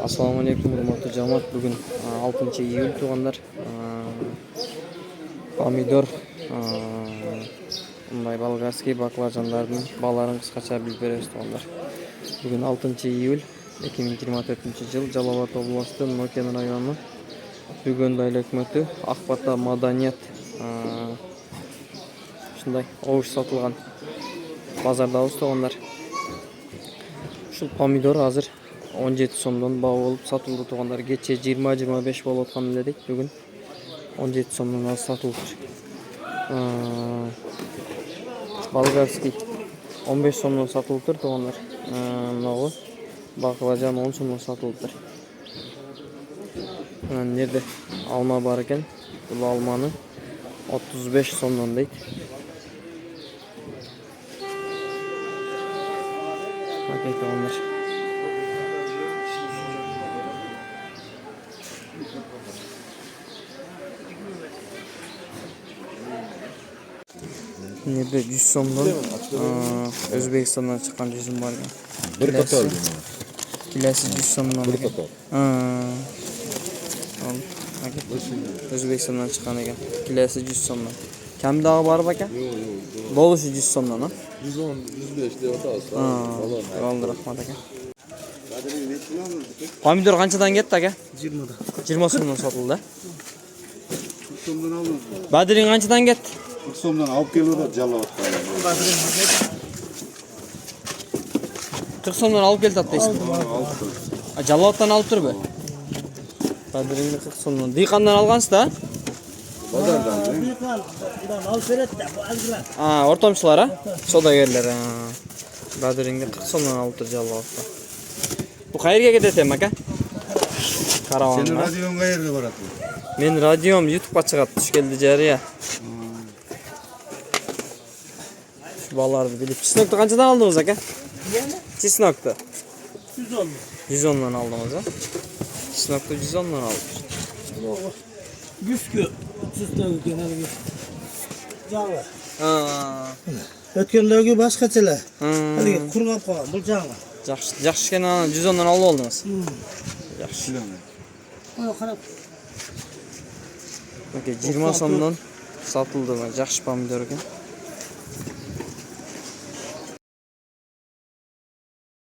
Assalamu alaikum hurmatly jamoat. Bugun 6-iyul tuğanlar. Pomidor, bunday bolgarskiy baklajanlarning balarini qisqacha bilib beramiz tuğanlar. Bugün 6-iyul 2024-yil Жалал-Абад области Noken rayoni Bugunday hökümeti Akbata madaniyat shunday ovush sotilgan bozordamiz tuğanlar. Şu pomidor hazır 17 so'mdan bağ olup satıldı tuğanlar. Geçe 20-25 bol atkan biledik. Bugün 17 so'mdan az satıldı. Bolgarskiy 15 so'mdan satıldı tuğanlar. Noğu baklajan 10 so'mdan satıldı. Nerede alma var ekan? Bu almanı 35 so'mdan deydi. Bakayım tuğanlar. Nerede 100 so'mdan O'zbekistondan chiqqan yüzüm var ya. Bir qator. Kilasi 100 so'mdan. Bir qator. O'zbekistondan chiqqan ekan. Kilasi 100 so'mdan. Kam dağı var ekan? Yo'q. Bo'lishi 100 so'mdan, ha? 110, 105 deyapti aslan. Aldı rahmat aka. Pomidor qanchadan ketdi aka? 20 da. 20 so'mdan sotildi. 40 so'mdan aldınız. Badring qanchadan ketdi? 40 so'mdan alıp geliyorlar Жалал-Абад'dan. 40 so'mdan olib keldi deysiz. Жалал-Абад'dan olib turib. Badringni 40 so'mdan. Diqandan olgansiz-da? Pazardan. Budan alıp veret de bu algılar. O'rtamchilar, ha? Savdogarlar. Badringni 40 so'mdan olib tur Жалал-Abaddan. Bu qayerga ketadi aka? Karavan. Senin radyon qayerga boradi? Men radiom YouTube'ga chiqadi, tush keldi jariya. Şu ballarni bilib. Chisnokni qanchadan oldingiz aka? Chisnokni 110. 110 dan oldingiz, ha? Chisnokni 110 dan oldik. Güskü. 30 da genel bir. Jağı. Ha. Ötkenlögü başkaçılar. Hadi kurulap koyalım. Bu jağı. Yaxshi ekan, 110 dan olib oldingiz. Yaxshi. O qarab. Aka 20 so'mdan satıldı. Yaxshi pomidor ekan.